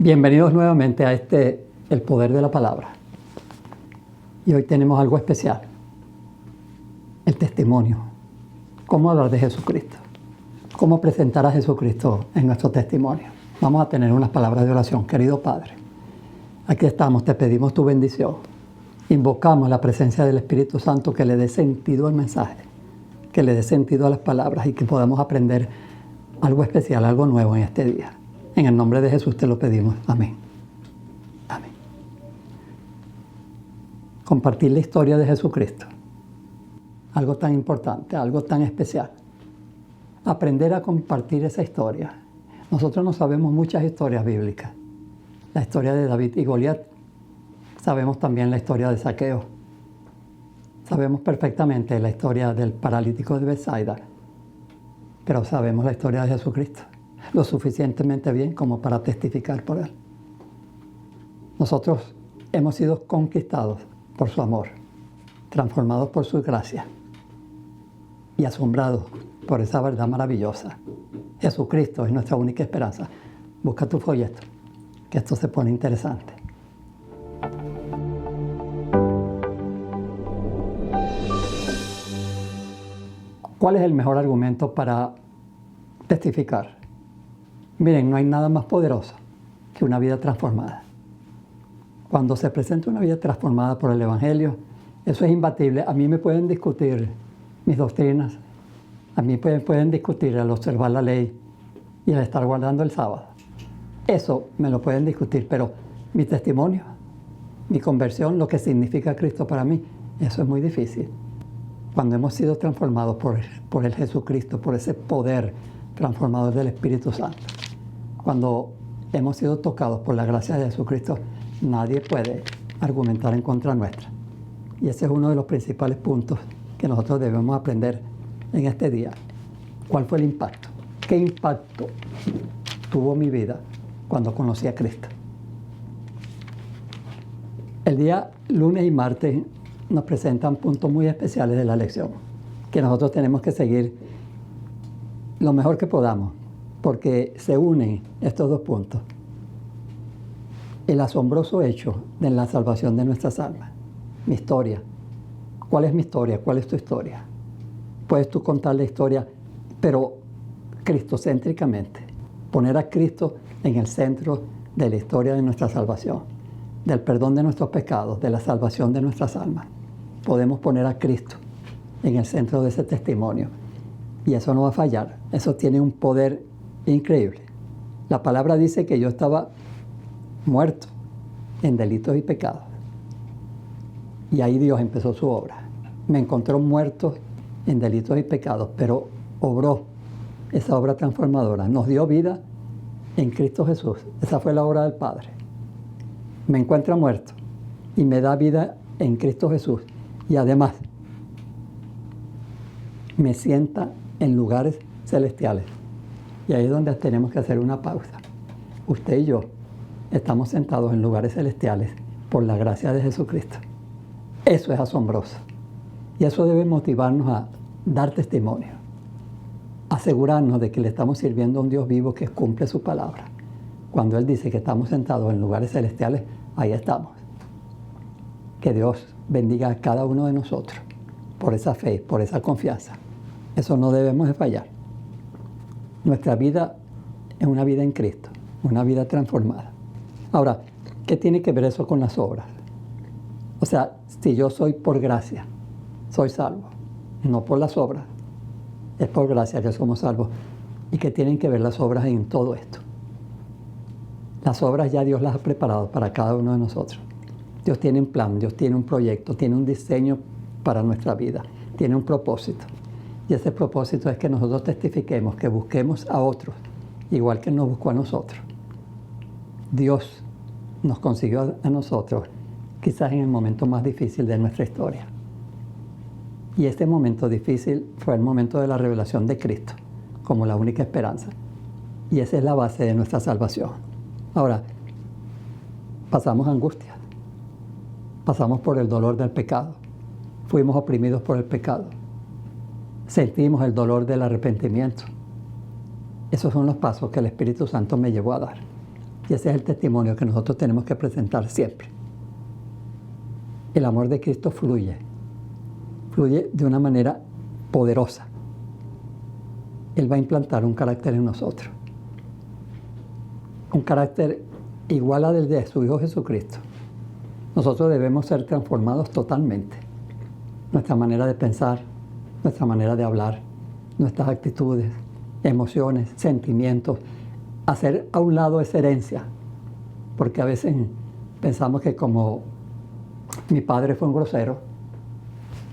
Bienvenidos nuevamente a El Poder de la Palabra. Y hoy tenemos algo especial, el testimonio. Cómo hablar de Jesucristo, cómo presentar a Jesucristo en nuestro testimonio. Vamos a tener unas palabras de oración. Querido Padre, aquí estamos, te pedimos tu bendición. Invocamos la presencia del Espíritu Santo que le dé sentido al mensaje, que le dé sentido a las palabras y que podamos aprender algo especial, algo nuevo en este día. En el nombre de Jesús te lo pedimos. Amén. Amén. Compartir la historia de Jesucristo. Algo tan importante, algo tan especial. Aprender a compartir esa historia. Nosotros no sabemos muchas historias bíblicas. La historia de David y Goliat. Sabemos también la historia de Zaqueo. Sabemos perfectamente la historia del paralítico de Betsaida. Pero sabemos la historia de Jesucristo lo suficientemente bien como para testificar por Él. Nosotros hemos sido conquistados por su amor, transformados por su gracia y asombrados por esa verdad maravillosa. Jesucristo es nuestra única esperanza. Busca tu folleto, que esto se pone interesante. ¿Cuál es el mejor argumento para testificar? Miren, no hay nada más poderoso que una vida transformada. Cuando se presenta una vida transformada por el Evangelio, eso es imbatible. A mí me pueden discutir mis doctrinas, a mí pueden discutir al observar la ley y al estar guardando el sábado. Eso me lo pueden discutir, pero mi testimonio, mi conversión, lo que significa Cristo para mí, eso es muy difícil. Cuando hemos sido transformados por el Jesucristo, por ese poder transformador del Espíritu Santo, cuando hemos sido tocados por la gracia de Jesucristo, nadie puede argumentar en contra nuestra. Y ese es uno de los principales puntos que nosotros debemos aprender en este día. ¿Cuál fue el impacto? ¿Qué impacto tuvo mi vida cuando conocí a Cristo? El día lunes y martes nos presentan puntos muy especiales de la lección, que nosotros tenemos que seguir lo mejor que podamos, porque se unen estos dos puntos. El asombroso hecho de la salvación de nuestras almas. Mi historia. ¿Cuál es mi historia? ¿Cuál es tu historia? Puedes tú contar la historia, pero cristocéntricamente. Poner a Cristo en el centro de la historia de nuestra salvación, del perdón de nuestros pecados, de la salvación de nuestras almas. Podemos poner a Cristo en el centro de ese testimonio. Y eso no va a fallar. Eso tiene un poder increíble. La palabra dice que yo estaba muerto en delitos y pecados. Y ahí Dios empezó su obra. Me encontró muerto en delitos y pecados, pero obró esa obra transformadora. Nos dio vida en Cristo Jesús. Esa fue la obra del Padre. Me encuentra muerto y me da vida en Cristo Jesús. Y además, me sienta en lugares celestiales. Y ahí es donde tenemos que hacer una pausa. Usted y yo estamos sentados en lugares celestiales por la gracia de Jesucristo. Eso es asombroso. Y eso debe motivarnos a dar testimonio. Asegurarnos de que le estamos sirviendo a un Dios vivo que cumple su palabra. Cuando Él dice que estamos sentados en lugares celestiales, ahí estamos. Que Dios bendiga a cada uno de nosotros por esa fe, por esa confianza. Eso no debemos de fallar. Nuestra vida es una vida en Cristo, una vida transformada. Ahora, ¿qué tiene que ver eso con las obras? O sea, si yo soy por gracia, soy salvo, no por las obras, es por gracia que somos salvos. ¿Y qué tienen que ver las obras en todo esto? Las obras ya Dios las ha preparado para cada uno de nosotros. Dios tiene un plan, Dios tiene un proyecto, tiene un diseño para nuestra vida, tiene un propósito. Y ese propósito es que nosotros testifiquemos, que busquemos a otros, igual que Él nos buscó a nosotros. Dios nos consiguió a nosotros, quizás en el momento más difícil de nuestra historia. Y este momento difícil fue el momento de la revelación de Cristo, como la única esperanza. Y esa es la base de nuestra salvación. Ahora, pasamos angustia, pasamos por el dolor del pecado, fuimos oprimidos por el pecado. Sentimos el dolor del arrepentimiento. Esos son los pasos que el Espíritu Santo me llevó a dar. Y ese es el testimonio que nosotros tenemos que presentar siempre. El amor de Cristo fluye de una manera poderosa. Él va a implantar un carácter en nosotros. Un carácter igual al de su Hijo Jesucristo. Nosotros debemos ser transformados totalmente. Nuestra manera de pensar, nuestra manera de hablar, nuestras actitudes, emociones, sentimientos, hacer a un lado esa herencia. Porque a veces pensamos que como mi padre fue un grosero,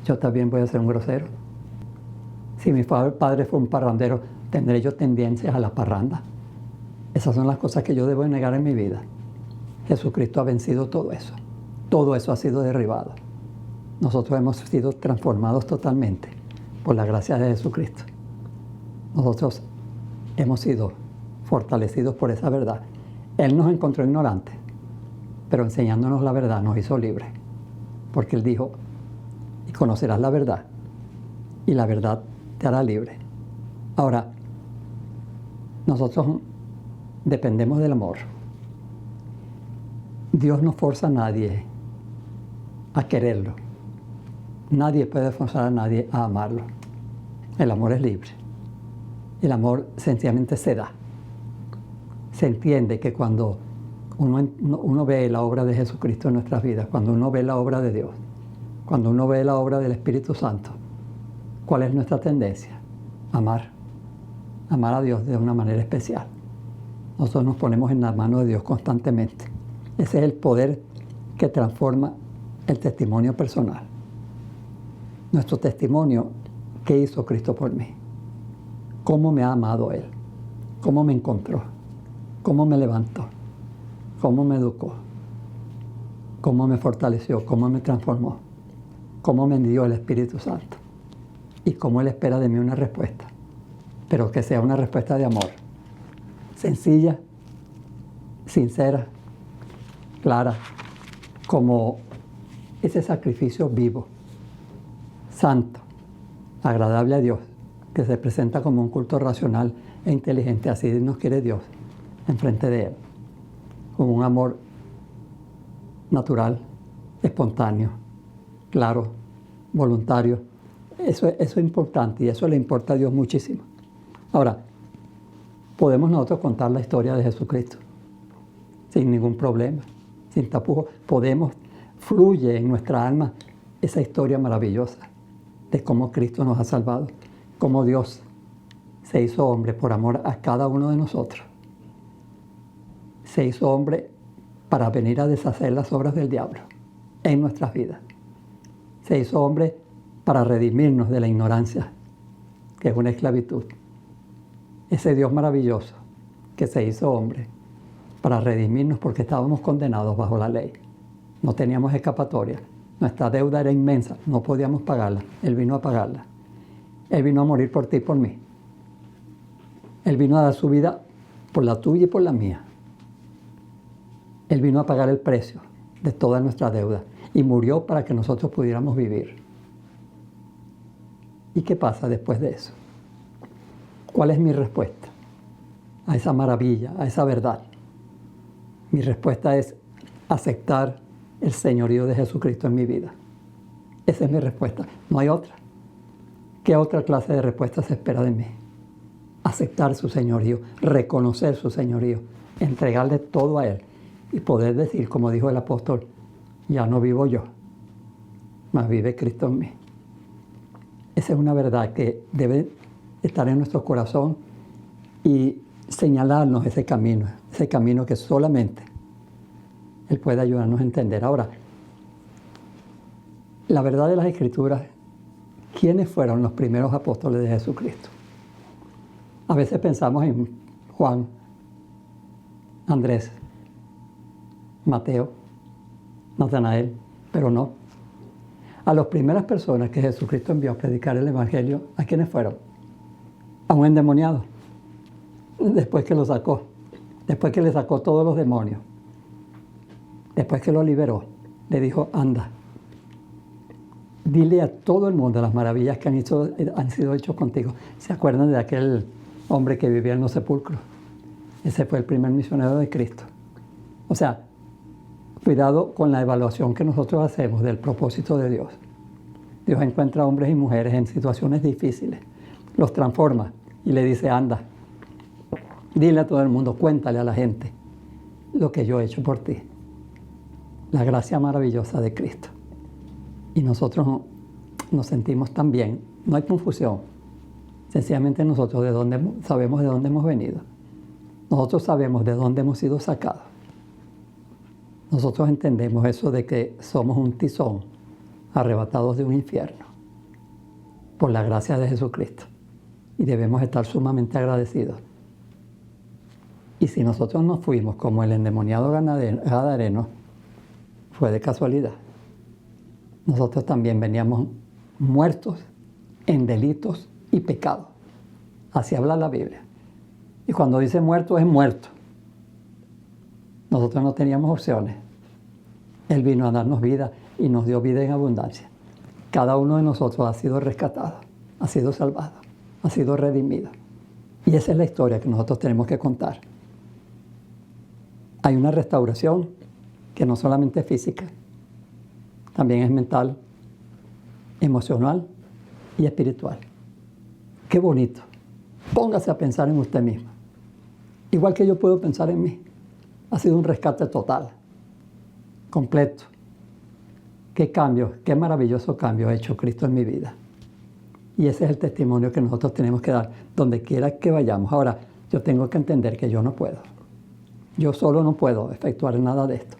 yo también voy a ser un grosero. Si mi padre fue un parrandero, tendré yo tendencias a la parranda. Esas son las cosas que yo debo negar en mi vida. Jesucristo ha vencido todo eso. Todo eso ha sido derribado. Nosotros hemos sido transformados totalmente por la gracia de Jesucristo. Nosotros hemos sido fortalecidos por esa verdad. Él nos encontró ignorantes, pero enseñándonos la verdad nos hizo libres. Porque Él dijo, y conocerás la verdad, y la verdad te hará libre. Ahora, nosotros dependemos del amor. Dios no forza a nadie a quererlo. Nadie puede forzar a nadie a amarlo. El amor es libre. El amor sencillamente se da. Se entiende que cuando uno ve la obra de Jesucristo en nuestras vidas, cuando uno ve la obra de Dios, cuando uno ve la obra del Espíritu Santo, ¿cuál es nuestra tendencia? Amar. Amar a Dios de una manera especial. Nosotros nos ponemos en las manos de Dios constantemente. Ese es el poder que transforma el testimonio personal. Nuestro testimonio, ¿qué hizo Cristo por mí? ¿Cómo me ha amado Él? ¿Cómo me encontró? ¿Cómo me levantó? ¿Cómo me educó? ¿Cómo me fortaleció? ¿Cómo me transformó? ¿Cómo me dio el Espíritu Santo? Y cómo Él espera de mí una respuesta, pero que sea una respuesta de amor. Sencilla, sincera, clara, como ese sacrificio vivo, santo, agradable a Dios, que se presenta como un culto racional e inteligente. Así nos quiere Dios enfrente de Él, con un amor natural, espontáneo, claro, voluntario. Eso es importante y eso le importa a Dios muchísimo. Ahora, podemos nosotros contar la historia de Jesucristo sin ningún problema, sin tapujos. Fluye en nuestra alma esa historia maravillosa de cómo Cristo nos ha salvado, cómo Dios se hizo hombre por amor a cada uno de nosotros. Se hizo hombre para venir a deshacer las obras del diablo en nuestras vidas. Se hizo hombre para redimirnos de la ignorancia, que es una esclavitud. Ese Dios maravilloso que se hizo hombre para redimirnos porque estábamos condenados bajo la ley. No teníamos escapatoria. Nuestra deuda era inmensa, no podíamos pagarla. Él vino a pagarla. Él vino a morir por ti y por mí. Él vino a dar su vida por la tuya y por la mía. Él vino a pagar el precio de toda nuestra deuda y murió para que nosotros pudiéramos vivir. ¿Y qué pasa después de eso? ¿Cuál es mi respuesta a esa maravilla, a esa verdad? Mi respuesta es aceptar el señorío de Jesucristo en mi vida. Esa es mi respuesta, no hay otra. ¿Qué otra clase de respuesta se espera de mí? Aceptar su señorío, reconocer su señorío, entregarle todo a Él y poder decir, como dijo el apóstol, ya no vivo yo, mas vive Cristo en mí. Esa es una verdad que debe estar en nuestro corazón y señalarnos ese camino que solamente Él puede ayudarnos a entender. Ahora, la verdad de las Escrituras, ¿quiénes fueron los primeros apóstoles de Jesucristo? A veces pensamos en Juan, Andrés, Mateo, Natanael, pero no. A las primeras personas que Jesucristo envió a predicar el Evangelio, ¿a quiénes fueron? A un endemoniado. Después que lo sacó, después que le sacó todos los demonios, después que lo liberó, le dijo, anda, dile a todo el mundo las maravillas que han sido hechas contigo. ¿Se acuerdan de aquel hombre que vivía en los sepulcros? Ese fue el primer misionero de Cristo. O sea, cuidado con la evaluación que nosotros hacemos del propósito de Dios. Dios encuentra hombres y mujeres en situaciones difíciles, los transforma y le dice, anda, dile a todo el mundo, cuéntale a la gente lo que yo he hecho por ti. La gracia maravillosa de Cristo. Y nosotros nos sentimos tan bien, no hay confusión. Sencillamente nosotros sabemos de dónde hemos venido. Nosotros sabemos de dónde hemos sido sacados. Nosotros entendemos eso de que somos un tizón arrebatados de un infierno por la gracia de Jesucristo. Y debemos estar sumamente agradecidos. Y si nosotros nos fuimos como el endemoniado gadareno, fue de casualidad. Nosotros también veníamos muertos en delitos y pecados. Así habla la Biblia. Y cuando dice muerto, es muerto. Nosotros no teníamos opciones. Él vino a darnos vida y nos dio vida en abundancia. Cada uno de nosotros ha sido rescatado, ha sido salvado, ha sido redimido. Y esa es la historia que nosotros tenemos que contar. Hay una restauración que no solamente es física, también es mental, emocional y espiritual. Qué bonito. Póngase a pensar en usted mismo. Igual que yo puedo pensar en mí. Ha sido un rescate total, completo. Qué cambio, qué maravilloso cambio ha hecho Cristo en mi vida. Y ese es el testimonio que nosotros tenemos que dar donde quiera que vayamos. Ahora, yo tengo que entender que yo no puedo. Yo solo no puedo efectuar nada de esto.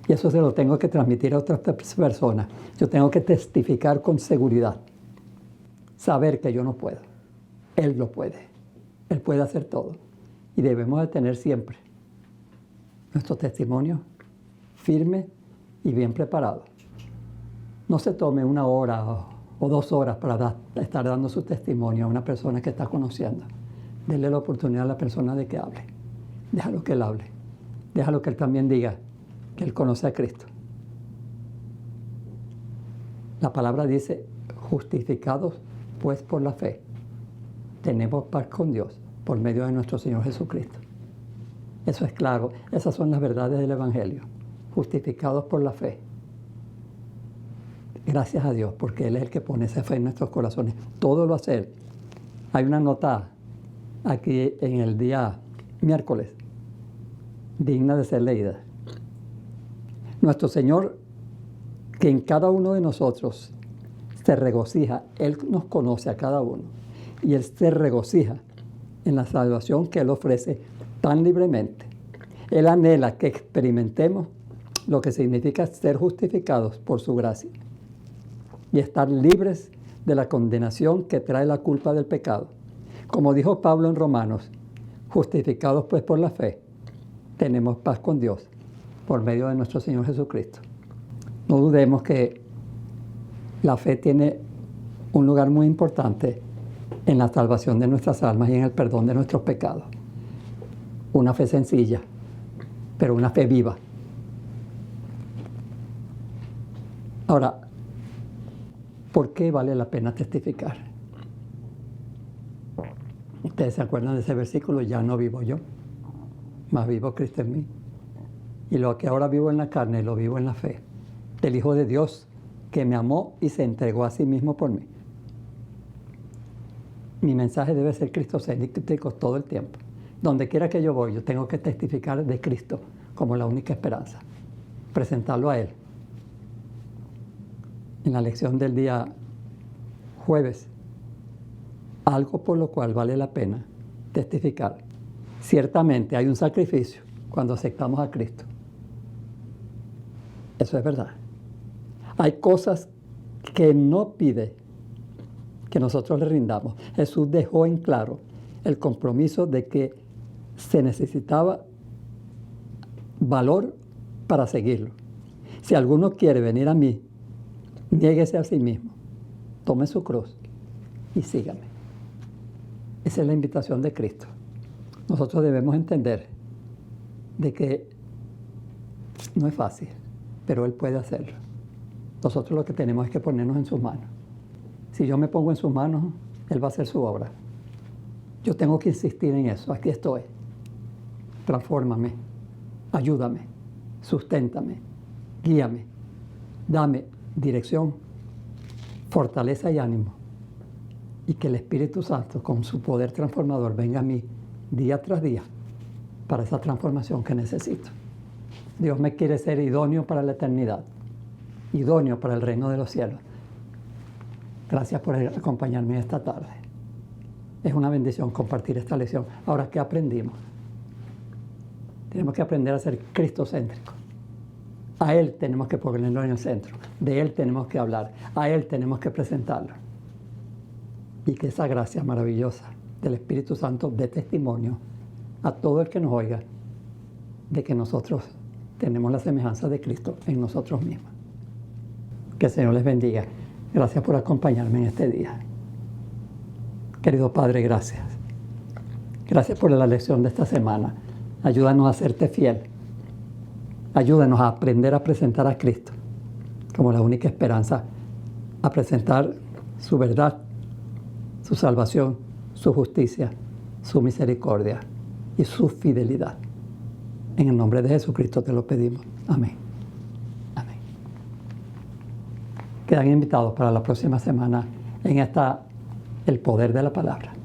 Y eso se lo tengo que transmitir a otras personas. Yo tengo que testificar con seguridad. Saber que yo no puedo. Él lo puede. Él puede hacer todo. Y debemos de tener siempre nuestro testimonio firme y bien preparado. No se tome 1 hora o 2 horas para estar dando su testimonio a una persona que está conociendo. Dele la oportunidad a la persona de que hable. Déjalo que él hable. Déjalo que él también diga que él conoce a Cristo. La palabra dice, justificados pues por la fe, tenemos paz con Dios por medio de nuestro Señor Jesucristo. Eso es claro. Esas son las verdades del Evangelio. Justificados por la fe. Gracias a Dios, porque Él es el que pone esa fe en nuestros corazones. Todo lo hace Él. Hay una nota aquí en el día miércoles, digna de ser leída. Nuestro Señor, que en cada uno de nosotros se regocija, Él nos conoce a cada uno, y Él se regocija en la salvación que Él ofrece tan libremente. Él anhela que experimentemos lo que significa ser justificados por su gracia y estar libres de la condenación que trae la culpa del pecado. Como dijo Pablo en Romanos, justificados pues por la fe, tenemos paz con Dios por medio de nuestro Señor Jesucristo. No dudemos que la fe tiene un lugar muy importante en la salvación de nuestras almas y en el perdón de nuestros pecados. Una fe sencilla, pero una fe viva. Ahora, ¿por qué vale la pena testificar? Ustedes se acuerdan de ese versículo, ya no vivo yo, mas vivo Cristo en mí. Y lo que ahora vivo en la carne, lo vivo en la fe del Hijo de Dios, que me amó y se entregó a sí mismo por mí. Mi mensaje debe ser cristocéntrico todo el tiempo. Donde quiera que yo voy, yo tengo que testificar de Cristo como la única esperanza. Presentarlo a Él. En la lección del día jueves, algo por lo cual vale la pena testificar. Ciertamente hay un sacrificio cuando aceptamos a Cristo. Eso es verdad. Hay cosas que no pide que nosotros le rindamos. Jesús dejó en claro el compromiso de que se necesitaba valor para seguirlo. Si alguno quiere venir a mí, niéguese a sí mismo, tome su cruz y sígame. Esa es la invitación de Cristo. Nosotros debemos entender de que no es fácil, pero Él puede hacerlo. Nosotros lo que tenemos es que ponernos en sus manos. Si yo me pongo en sus manos, Él va a hacer su obra. Yo tengo que insistir en eso. Aquí estoy. Transfórmame. Ayúdame. susténtame, guíame, dame dirección, fortaleza y ánimo. Y que el Espíritu Santo, con su poder transformador, venga a mí día tras día para esa transformación que necesito. Dios me quiere ser idóneo para la eternidad, idóneo para el reino de los cielos. Gracias por acompañarme esta tarde. Es una bendición compartir esta lección. Ahora, ¿qué aprendimos? Tenemos que aprender a ser cristocéntricos. A Él tenemos que ponerlo en el centro. De Él tenemos que hablar. A Él tenemos que presentarlo. Y que esa gracia maravillosa del Espíritu Santo dé testimonio a todo el que nos oiga de que nosotros tenemos la semejanza de Cristo en nosotros mismos. Que el Señor les bendiga. Gracias por acompañarme en este día. Querido Padre, gracias. Gracias por la lección de esta semana. Ayúdanos a serte fiel. Ayúdanos a aprender a presentar a Cristo como la única esperanza, a presentar su verdad, su salvación, su justicia, su misericordia y su fidelidad. En el nombre de Jesucristo te lo pedimos. Amén. Amén. Quedan invitados para la próxima semana en el poder de la palabra.